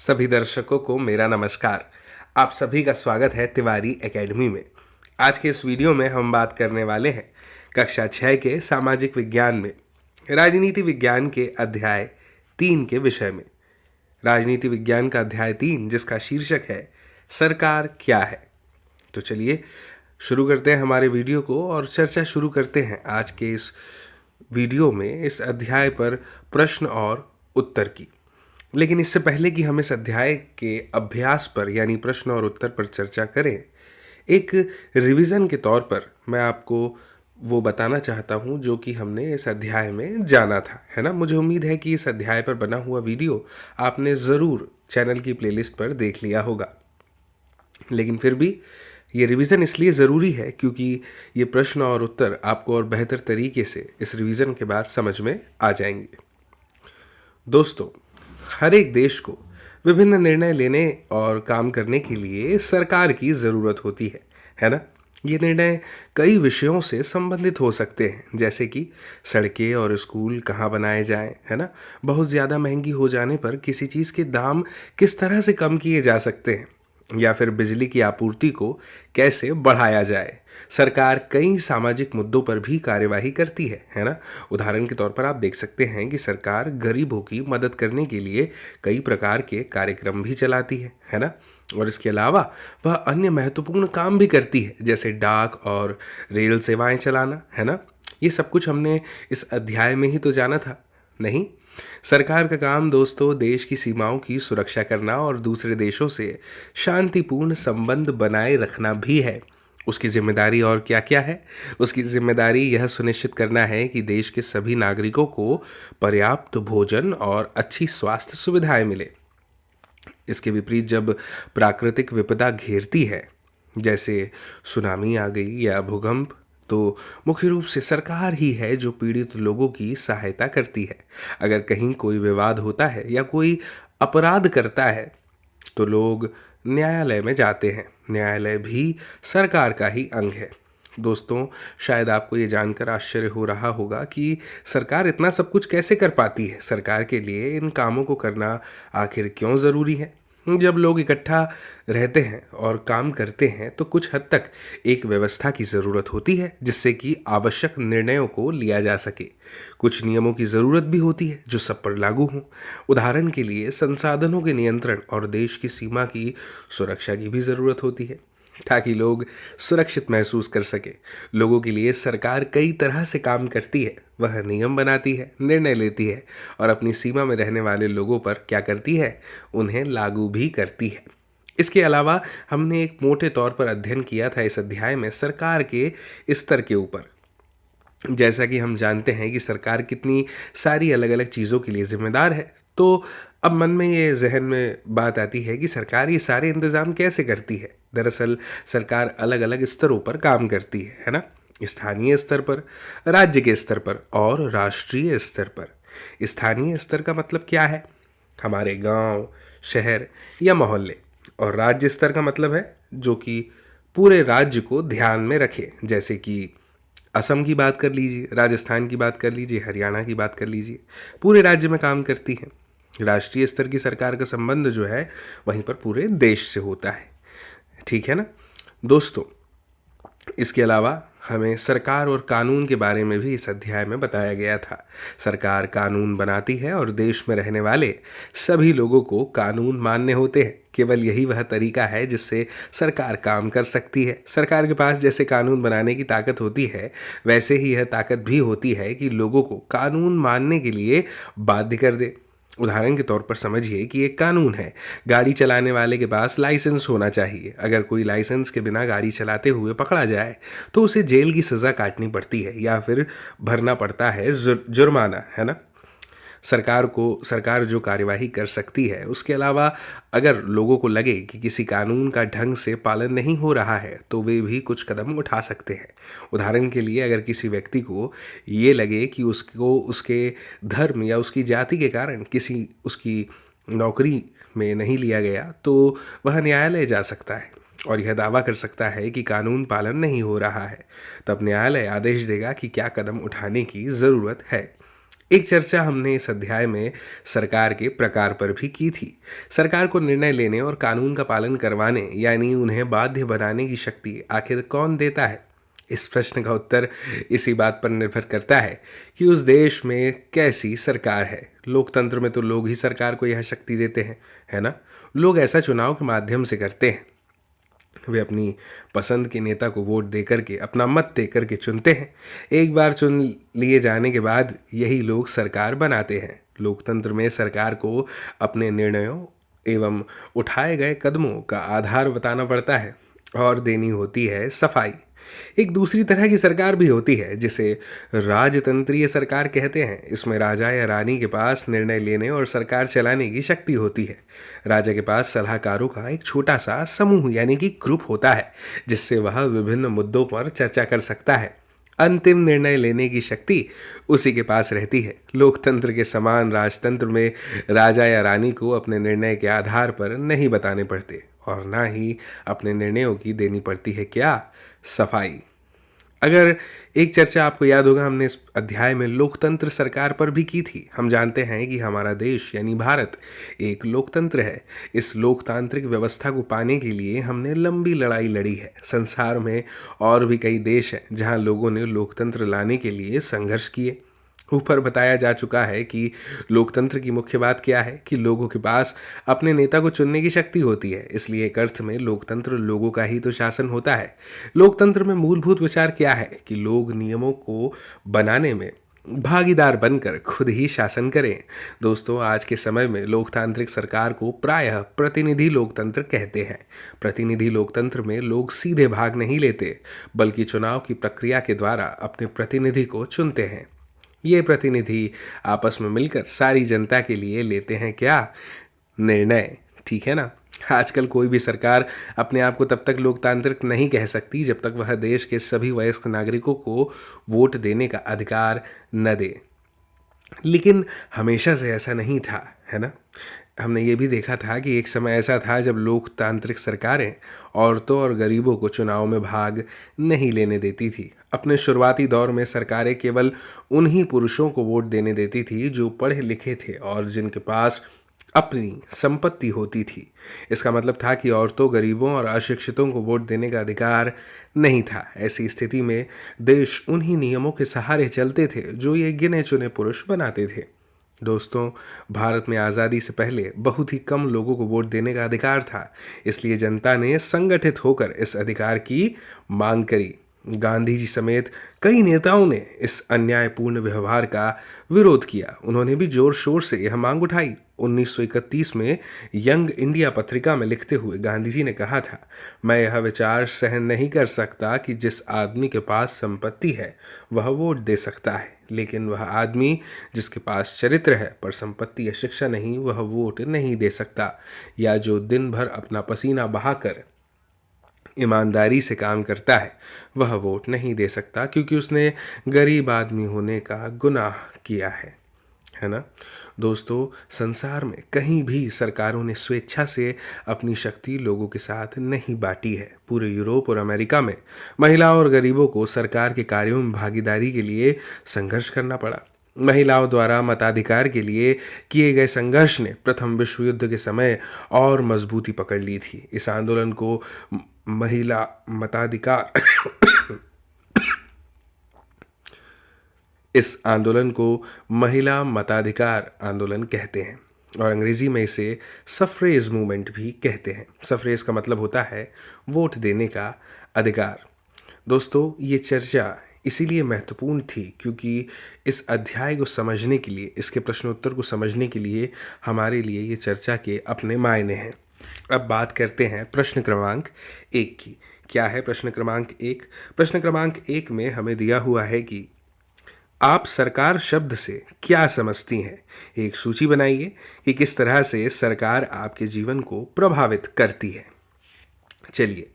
सभी दर्शकों को मेरा नमस्कार। आप सभी का स्वागत है तिवारी एकेडमी में। आज के इस वीडियो में हम बात करने वाले हैं कक्षा 6 के सामाजिक विज्ञान में राजनीति विज्ञान के अध्याय 3 के विषय में। राजनीति विज्ञान का अध्याय 3 जिसका शीर्षक है सरकार क्या है। तो चलिए शुरू करते हैं हमारे वीडियो को और चर्चा शुरू करते हैं आज के इस वीडियो में इस अध्याय पर प्रश्न और उत्तर की। लेकिन इससे पहले कि हम इस अध्याय के अभ्यास पर यानी प्रश्न और उत्तर पर चर्चा करें, एक रिवीजन के तौर पर मैं आपको वो बताना चाहता हूँ जो कि हमने इस अध्याय में जाना था, है ना। मुझे उम्मीद है कि इस अध्याय पर बना हुआ वीडियो आपने ज़रूर चैनल की प्लेलिस्ट पर देख लिया होगा, लेकिन फिर भी ये रिवीजन इसलिए ज़रूरी है क्योंकि ये प्रश्न और उत्तर आपको और बेहतर तरीके से इस रिवीजन के बाद समझ में आ जाएंगे। दोस्तों, हर एक देश को विभिन्न निर्णय लेने और काम करने के लिए सरकार की ज़रूरत होती है ना। ये निर्णय कई विषयों से संबंधित हो सकते हैं, जैसे कि सड़कें और स्कूल कहाँ बनाए जाएं, है ना। बहुत ज़्यादा महंगी हो जाने पर किसी चीज़ के दाम किस तरह से कम किए जा सकते हैं, या फिर बिजली की आपूर्ति को कैसे बढ़ाया जाए। सरकार कई सामाजिक मुद्दों पर भी कार्यवाही करती है ना। उदाहरण के तौर पर आप देख सकते हैं कि सरकार गरीबों की मदद करने के लिए कई प्रकार के कार्यक्रम भी चलाती है ना। और इसके अलावा वह अन्य महत्वपूर्ण काम भी करती है, जैसे डाक और रेल सेवाएं चलाना, है ना। ये सब कुछ हमने इस अध्याय में ही तो जाना था, नहीं। सरकार का काम दोस्तों देश की सीमाओं की सुरक्षा करना और दूसरे देशों से शांतिपूर्ण संबंध बनाए रखना भी है। उसकी जिम्मेदारी और क्या क्या है? उसकी जिम्मेदारी यह सुनिश्चित करना है कि देश के सभी नागरिकों को पर्याप्त भोजन और अच्छी स्वास्थ्य सुविधाएं मिले। इसके विपरीत जब प्राकृतिक विपदा घेरती है, जैसे सुनामी आ गई या भूकंप, तो मुख्य रूप से सरकार ही है जो पीड़ित लोगों की सहायता करती है। अगर कहीं कोई विवाद होता है या कोई अपराध करता है तो लोग न्यायालय में जाते हैं। न्यायालय भी सरकार का ही अंग है। दोस्तों, शायद आपको ये जानकर आश्चर्य हो रहा होगा कि सरकार इतना सब कुछ कैसे कर पाती है। सरकार के लिए इन कामों को करना आखिर क्यों ज़रूरी है? जब लोग इकट्ठा रहते हैं और काम करते हैं तो कुछ हद तक एक व्यवस्था की ज़रूरत होती है जिससे कि आवश्यक निर्णयों को लिया जा सके। कुछ नियमों की ज़रूरत भी होती है जो सब पर लागू हों। उदाहरण के लिए संसाधनों के नियंत्रण और देश की सीमा की सुरक्षा की भी ज़रूरत होती है ताकि लोग सुरक्षित महसूस कर सके। लोगों के लिए सरकार कई तरह से काम करती है। वह नियम बनाती है, निर्णय लेती है और अपनी सीमा में रहने वाले लोगों पर क्या करती है, उन्हें लागू भी करती है। इसके अलावा हमने एक मोटे तौर पर अध्ययन किया था इस अध्याय में सरकार के स्तर के ऊपर। जैसा कि हम जानते हैं कि सरकार कितनी सारी अलग अलग चीज़ों के लिए जिम्मेदार है, तो अब मन में ये जहन में बात आती है कि सरकार ये सारे इंतज़ाम कैसे करती है। दरअसल सरकार अलग अलग स्तरों पर काम करती है ना। स्थानीय स्तर पर, राज्य के स्तर पर और राष्ट्रीय स्तर पर। स्थानीय स्तर का मतलब क्या है? हमारे गांव, शहर या मोहल्ले। और राज्य स्तर का मतलब है जो कि पूरे राज्य को ध्यान में रखे, जैसे कि असम की बात कर लीजिए, राजस्थान की बात कर लीजिए, हरियाणा की बात कर लीजिए। पूरे राज्य में काम करती है। राष्ट्रीय स्तर की सरकार का संबंध जो है वहीं पर पूरे देश से होता है, ठीक है ना दोस्तों। इसके अलावा हमें सरकार और कानून के बारे में भी इस अध्याय में बताया गया था। सरकार कानून बनाती है और देश में रहने वाले सभी लोगों को कानून मानने होते हैं। केवल यही वह तरीका है जिससे सरकार काम कर सकती है। सरकार के पास जैसे कानून बनाने की ताकत होती है, वैसे ही यह ताकत भी होती है कि लोगों को कानून मानने के लिए बाध्य कर दे। उदाहरण के तौर पर समझिए कि एक कानून है, गाड़ी चलाने वाले के पास लाइसेंस होना चाहिए। अगर कोई लाइसेंस के बिना गाड़ी चलाते हुए पकड़ा जाए तो उसे जेल की सज़ा काटनी पड़ती है या फिर भरना पड़ता है जुर्माना, है ना। सरकार जो कार्यवाही कर सकती है, उसके अलावा अगर लोगों को लगे कि किसी कानून का ढंग से पालन नहीं हो रहा है तो वे भी कुछ कदम उठा सकते हैं। उदाहरण के लिए अगर किसी व्यक्ति को ये लगे कि उसको उसके धर्म या उसकी जाति के कारण किसी उसकी नौकरी में नहीं लिया गया तो वह न्यायालय जा सकता है और यह दावा कर सकता है कि कानून पालन नहीं हो रहा है। तब न्यायालय आदेश देगा कि क्या कदम उठाने की ज़रूरत है। एक चर्चा हमने इस अध्याय में सरकार के प्रकार पर भी की थी। सरकार को निर्णय लेने और कानून का पालन करवाने यानी उन्हें बाध्य बनाने की शक्ति आखिर कौन देता है? इस प्रश्न का उत्तर इसी बात पर निर्भर करता है कि उस देश में कैसी सरकार है। लोकतंत्र में तो लोग ही सरकार को यह शक्ति देते हैं, है ना। लोग ऐसा चुनाव के माध्यम से करते हैं। वे अपनी पसंद के नेता को वोट देकर के, अपना मत देकर के चुनते हैं। एक बार चुन लिए जाने के बाद यही लोग सरकार बनाते हैं। लोकतंत्र में सरकार को अपने निर्णयों एवं उठाए गए कदमों का आधार बताना पड़ता है और देनी होती है सफाई। एक दूसरी तरह की सरकार भी होती है जिसे राजतंत्रीय सरकार कहते हैं। इसमें राजा या रानी के पास निर्णय लेने और सरकार चलाने की शक्ति होती है। राजा के पास सलाहकारों का एक छोटा सा समूह यानी कि ग्रुप होता है जिससे वह विभिन्न मुद्दों पर चर्चा कर सकता है। अंतिम निर्णय लेने की शक्ति उसी के पास रहती है। लोकतंत्र के समान राजतंत्र में राजा या रानी को अपने निर्णय के आधार पर नहीं बताने पड़ते और ना ही अपने निर्णयों की देनी पड़ती है क्या, सफाई। अगर एक चर्चा आपको याद होगा, हमने इस अध्याय में लोकतंत्र सरकार पर भी की थी। हम जानते हैं कि हमारा देश यानी भारत एक लोकतंत्र है। इस लोकतांत्रिक व्यवस्था को पाने के लिए हमने लंबी लड़ाई लड़ी है। संसार में और भी कई देश हैं जहां लोगों ने लोकतंत्र लाने के लिए संघर्ष किए। ऊपर बताया जा चुका है कि लोकतंत्र की मुख्य बात क्या है कि लोगों के पास अपने नेता को चुनने की शक्ति होती है। इसलिए एक अर्थ में लोकतंत्र लोगों का ही तो शासन होता है। लोकतंत्र में मूलभूत विचार क्या है कि लोग नियमों को बनाने में भागीदार बनकर खुद ही शासन करें। दोस्तों, आज के समय में लोकतांत्रिक सरकार को प्रायः प्रतिनिधि लोकतंत्र कहते हैं। प्रतिनिधि लोकतंत्र में लोग सीधे भाग नहीं लेते बल्कि चुनाव की प्रक्रिया के द्वारा अपने प्रतिनिधि को चुनते हैं। ये प्रतिनिधि आपस में मिलकर सारी जनता के लिए लेते हैं क्या, निर्णय, ठीक है ना। आजकल कोई भी सरकार अपने आप को तब तक लोकतांत्रिक नहीं कह सकती जब तक वह देश के सभी वयस्क नागरिकों को वोट देने का अधिकार न दे। लेकिन हमेशा से ऐसा नहीं था, है ना। हमने ये भी देखा था कि एक समय ऐसा था जब लोकतांत्रिक सरकारें औरतों और गरीबों को चुनाव में भाग नहीं लेने देती थी। अपने शुरुआती दौर में सरकारें केवल उन्हीं पुरुषों को वोट देने देती थी जो पढ़े लिखे थे और जिनके पास अपनी संपत्ति होती थी। इसका मतलब था कि औरतों, गरीबों और अशिक्षितों को वोट देने का अधिकार नहीं था। ऐसी स्थिति में देश उन्हीं नियमों के सहारे चलते थे जो ये गिने चुने पुरुष बनाते थे। दोस्तों, भारत में आज़ादी से पहले बहुत ही कम लोगों को वोट देने का अधिकार था। इसलिए जनता ने संगठित होकर इस अधिकार की मांग करी। गांधी जी समेत कई नेताओं ने इस अन्यायपूर्ण व्यवहार का विरोध किया। उन्होंने भी जोर शोर से यह मांग उठाई। 1931 में यंग इंडिया पत्रिका में लिखते हुए गांधी जी ने कहा था, मैं यह विचार सहन नहीं कर सकता कि जिस आदमी के पास संपत्ति है वह वोट दे सकता है, लेकिन वह आदमी जिसके पास चरित्र है पर संपत्ति या शिक्षा नहीं, वह वोट नहीं दे सकता। या जो दिन भर अपना पसीना बहाकर ईमानदारी से काम करता है वह वोट नहीं दे सकता, क्योंकि उसने गरीब आदमी होने का गुनाह किया है ना। दोस्तों, संसार में कहीं भी सरकारों ने स्वेच्छा से अपनी शक्ति लोगों के साथ नहीं बांटी है। पूरे यूरोप और अमेरिका में महिलाओं और गरीबों को सरकार के कार्यों में भागीदारी के लिए संघर्ष करना पड़ा। महिलाओं द्वारा मताधिकार के लिए किए गए संघर्ष ने प्रथम विश्व युद्ध के समय और मजबूती पकड़ ली थी। इस आंदोलन को महिला मताधिकार इस आंदोलन को महिला मताधिकार आंदोलन कहते हैं और अंग्रेजी में इसे सफ्रेज मूवमेंट भी कहते हैं। सफ्रेज का मतलब होता है वोट देने का अधिकार। दोस्तों, ये चर्चा इसीलिए महत्वपूर्ण थी क्योंकि इस अध्याय को समझने के लिए, इसके प्रश्नोत्तर को समझने के लिए हमारे लिए ये चर्चा के अपने मायने हैं। अब बात करते हैं प्रश्न क्रमांक 1 की। क्या है प्रश्न क्रमांक 1? प्रश्न क्रमांक 1 में हमें दिया हुआ है कि आप सरकार शब्द से क्या समझती हैं। एक सूची बनाइए कि किस तरह से सरकार आपके जीवन को प्रभावित करती है। चलिए,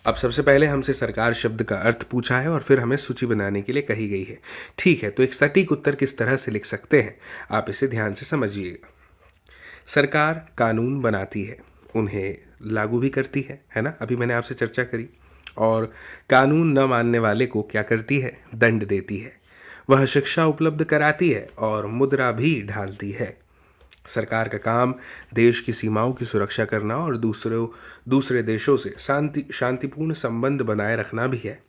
अब सबसे पहले हमसे सरकार शब्द का अर्थ पूछा है और फिर हमें सूची बनाने के लिए कही गई है। ठीक है, तो एक सटीक उत्तर किस तरह से लिख सकते हैं, आप इसे ध्यान से समझिएगा। सरकार कानून बनाती है, उन्हें लागू भी करती है ना। अभी मैंने आपसे चर्चा करी। और कानून न मानने वाले को क्या करती है, दंड देती है। वह शिक्षा उपलब्ध कराती है और मुद्रा भी ढालती है। सरकार का काम देश की सीमाओं की सुरक्षा करना और दूसरे देशों से शांतिपूर्ण संबंध बनाए रखना भी है।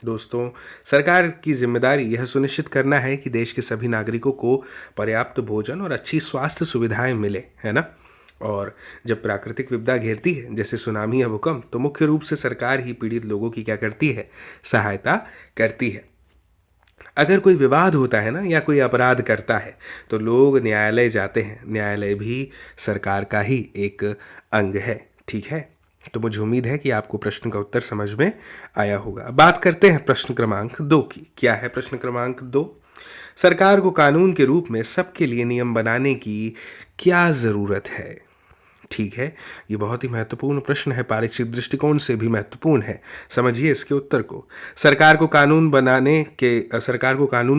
दोस्तों, सरकार की जिम्मेदारी यह सुनिश्चित करना है कि देश के सभी नागरिकों को पर्याप्त भोजन और अच्छी स्वास्थ्य सुविधाएं मिले, है ना। और जब प्राकृतिक विपदा घेरती है, जैसे सुनामी या भूकंप, तो मुख्य रूप से सरकार ही पीड़ित लोगों की क्या करती है, सहायता करती है। अगर कोई विवाद होता है ना, या कोई अपराध करता है, तो लोग न्यायालय जाते हैं। न्यायालय भी सरकार का ही एक अंग है, ठीक है। तो मुझे उम्मीद है कि आपको प्रश्न का उत्तर समझ में आया होगा। बात करते हैं प्रश्न क्रमांक 2 की। क्या है प्रश्न क्रमांक 2? सरकार को कानून के रूप में सबके लिए नियम बनाने की क्या जरूरत है? ठीक है, ये बहुत ही महत्वपूर्ण प्रश्न है, पारीक्षिक दृष्टिकोण से भी महत्वपूर्ण है। समझिए इसके उत्तर को। सरकार को कानून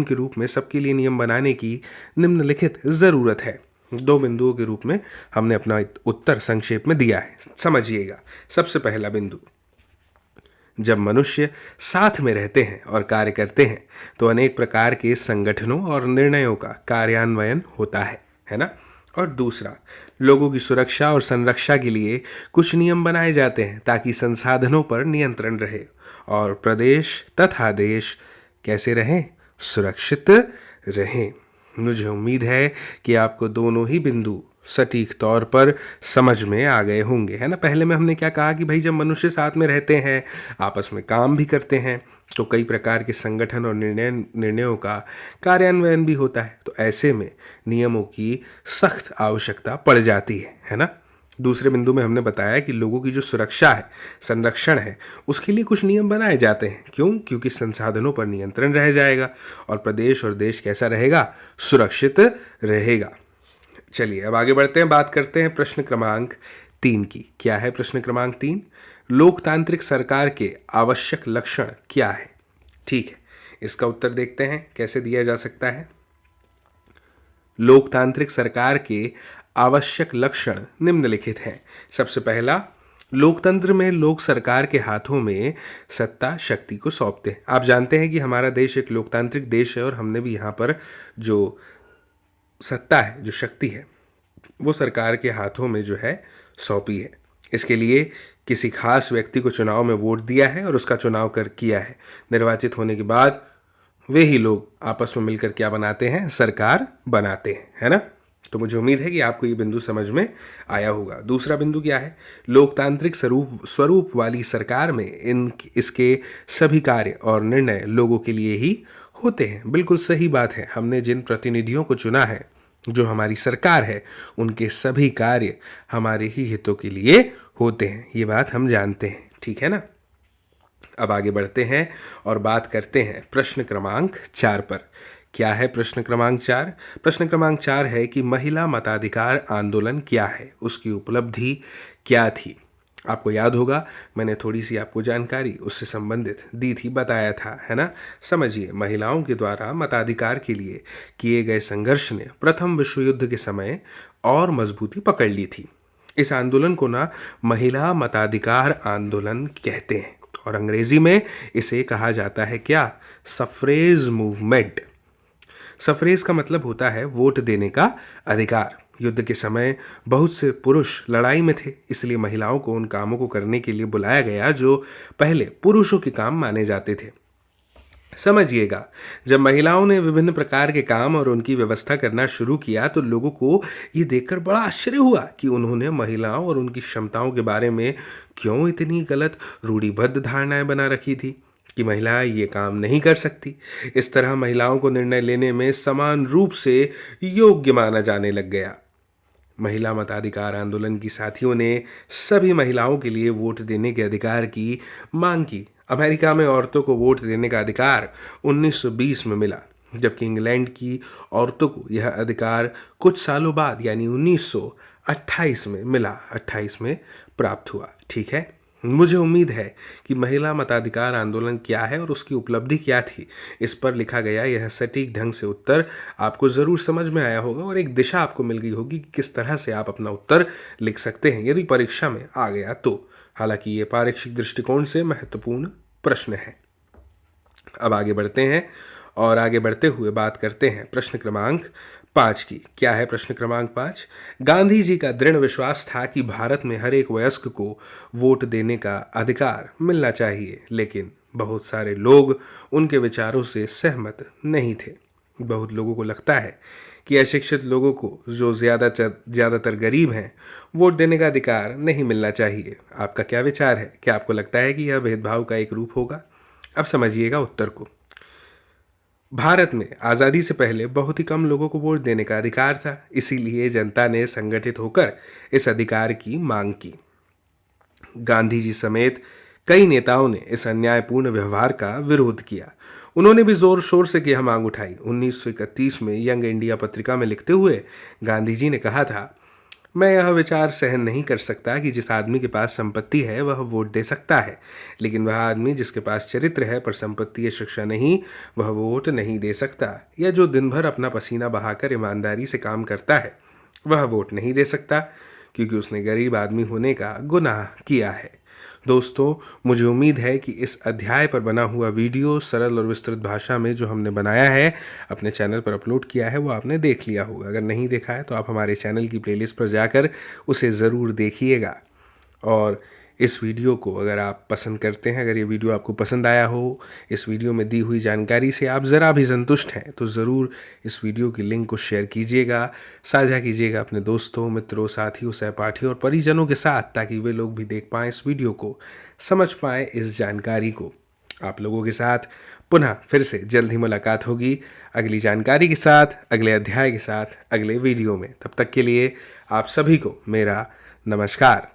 के रूप में सबके लिए नियम बनाने की निम्नलिखित जरूरत है। 2 बिंदुओं के रूप में हमने अपना उत्तर संक्षेप में दिया है, समझिएगा। सबसे पहला बिंदु, जब मनुष्य साथ में रहते हैं और कार्य करते हैं तो अनेक प्रकार के संगठनों और निर्णयों का कार्यान्वयन होता है ना। और दूसरा, लोगों की सुरक्षा और संरक्षा के लिए कुछ नियम बनाए जाते हैं ताकि संसाधनों पर नियंत्रण रहे और प्रदेश तथा देश कैसे रहें, सुरक्षित रहें। मुझे उम्मीद है कि आपको दोनों ही बिंदु सटीक तौर पर समझ में आ गए होंगे, है ना। पहले में हमने क्या कहा कि भाई जब मनुष्य साथ में रहते हैं, आपस में काम भी करते हैं, तो कई प्रकार के संगठन और निर्णयों का कार्यान्वयन भी होता है। तो ऐसे में नियमों की सख्त आवश्यकता पड़ जाती है ना। दूसरे बिंदु में हमने बताया कि लोगों की जो सुरक्षा है, संरक्षण है, उसके लिए कुछ नियम बनाए जाते हैं। क्यों? क्योंकि संसाधनों पर नियंत्रण रह जाएगा और प्रदेश और देश कैसा रहेगा, सुरक्षित रहेगा। चलिए अब आगे बढ़ते हैं, बात करते हैं प्रश्न क्रमांक 3 की। क्या है प्रश्न क्रमांक 3? लोकतांत्रिक सरकार के आवश्यक लक्षण क्या है? ठीक है, इसका उत्तर देखते हैं कैसे दिया जा सकता है। लोकतांत्रिक सरकार के आवश्यक लक्षण निम्नलिखित हैं। सबसे पहला, लोकतंत्र में लोग सरकार के हाथों में सत्ता शक्ति को सौंपते हैं। आप जानते हैं कि हमारा देश एक लोकतांत्रिक देश है और हमने भी यहाँ पर जो सत्ता है, जो शक्ति है, वो सरकार के हाथों में जो है सौंपी है। इसके लिए किसी खास व्यक्ति को चुनाव में वोट दिया है और उसका चुनाव किया है। निर्वाचित होने के बाद वे ही लोग आपस में मिलकर क्या बनाते हैं, सरकार बनाते हैं, है ना। तो मुझे उम्मीद है कि आपको ये बिंदु समझ में आया होगा। दूसरा बिंदु क्या है? लोकतांत्रिक स्वरूप वाली सरकार में इसके सभी कार्य और निर्णय लोगों के लिए ही होते हैं। बिल्कुल सही बात है। हमने जिन प्रतिनिधियों को चुना है, जो हमारी सरकार है, उनके सभी कार्य हमारे ही हितों के लिए होते हैं। ये बात हम जानते हैं, ठीक है ना। अब आगे बढ़ते हैं और बात करते हैं प्रश्न क्रमांक 4 पर। क्या है प्रश्न क्रमांक 4? प्रश्न क्रमांक 4 है कि महिला मताधिकार आंदोलन क्या है, उसकी उपलब्धि क्या थी। आपको याद होगा, मैंने थोड़ी सी आपको जानकारी उससे संबंधित दी थी, बताया था, है ना। समझिए, महिलाओं के द्वारा मताधिकार के लिए किए गए संघर्ष ने प्रथम विश्व युद्ध के समय और मजबूती पकड़ ली थी। इस आंदोलन को ना महिला मताधिकार आंदोलन कहते हैं और अंग्रेजी में इसे कहा जाता है क्या, सफ्रेज मूवमेंट। सफ्रेज का मतलब होता है वोट देने का अधिकार। युद्ध के समय बहुत से पुरुष लड़ाई में थे, इसलिए महिलाओं को उन कामों को करने के लिए बुलाया गया जो पहले पुरुषों के काम माने जाते थे। समझिएगा, जब महिलाओं ने विभिन्न प्रकार के काम और उनकी व्यवस्था करना शुरू किया तो लोगों को ये देखकर बड़ा आश्चर्य हुआ कि उन्होंने महिलाओं और उनकी क्षमताओं के बारे में क्यों इतनी गलत रूढ़िबद्ध धारणाएं बना रखी थी कि महिलाएं ये काम नहीं कर सकती। इस तरह महिलाओं को निर्णय लेने में समान रूप से योग्य माना जाने लग गया। महिला मताधिकार आंदोलन की साथियों ने सभी महिलाओं के लिए वोट देने के अधिकार की मांग की। अमेरिका में औरतों को वोट देने का अधिकार 1920 में मिला, जबकि इंग्लैंड की औरतों को यह अधिकार कुछ सालों बाद यानी 1928 में मिला, 28 में प्राप्त हुआ। ठीक है, मुझे उम्मीद है कि महिला मताधिकार आंदोलन क्या है और उसकी उपलब्धि क्या थी, इस पर लिखा गया यह सटीक ढंग से उत्तर आपको ज़रूर समझ में आया होगा और एक दिशा आपको मिल गई होगी कि किस तरह से आप अपना उत्तर लिख सकते हैं यदि परीक्षा में आ गया तो। हालांकि ये पारीक्षिक दृष्टिकोण से महत्वपूर्ण प्रश्न है। अब आगे बढ़ते हैं और आगे बढ़ते हुए बात करते हैं प्रश्न क्रमांक 5 की। क्या है प्रश्न क्रमांक 5? गांधी जी का दृढ़ विश्वास था कि भारत में हर एक वयस्क को वोट देने का अधिकार मिलना चाहिए, लेकिन बहुत सारे लोग उनके विचारों से सहमत नहीं थे। बहुत लोगों को लगता है कि अशिक्षित लोगों को, जो ज़्यादातर गरीब हैं, वोट देने का अधिकार नहीं मिलना चाहिए। आपका क्या विचार है? क्या आपको लगता है कि यह भेदभाव का एक रूप होगा? अब समझिएगा उत्तर को। भारत में आज़ादी से पहले बहुत ही कम लोगों को वोट देने का अधिकार था, इसीलिए जनता ने संगठित होकर इस अधिकार की मांग की। गांधी जी समेत कई नेताओं ने इस अन्यायपूर्ण व्यवहार का विरोध किया। उन्होंने भी जोर शोर से यह मांग उठाई। 1931 में यंग इंडिया पत्रिका में लिखते हुए गांधी जी ने कहा था, मैं यह विचार सहन नहीं कर सकता कि जिस आदमी के पास संपत्ति है वह वोट दे सकता है, लेकिन वह आदमी जिसके पास चरित्र है पर संपत्ति या शिक्षा नहीं, वह वोट नहीं दे सकता। या जो दिन भर अपना पसीना बहाकर ईमानदारी से काम करता है, वह वोट नहीं दे सकता, क्योंकि उसने गरीब आदमी होने का गुनाह किया है। दोस्तों, मुझे उम्मीद है कि इस अध्याय पर बना हुआ वीडियो सरल और विस्तृत भाषा में जो हमने बनाया है, अपने चैनल पर अपलोड किया है, वो आपने देख लिया होगा। अगर नहीं देखा है तो आप हमारे चैनल की प्लेलिस्ट पर जाकर उसे ज़रूर देखिएगा। और इस वीडियो को अगर आप पसंद करते हैं, अगर ये वीडियो आपको पसंद आया हो, इस वीडियो में दी हुई जानकारी से आप ज़रा भी संतुष्ट हैं, तो ज़रूर इस वीडियो की लिंक को शेयर कीजिएगा, साझा कीजिएगा अपने दोस्तों, मित्रों, साथियों, सहपाठियों और परिजनों के साथ, ताकि वे लोग भी देख पाएँ इस वीडियो को, समझ पाएँ इस जानकारी को। आप लोगों के साथ पुनः फिर से जल्द ही मुलाकात होगी अगली जानकारी के साथ, अगले अध्याय के साथ, अगले वीडियो में। तब तक के लिए आप सभी को मेरा नमस्कार।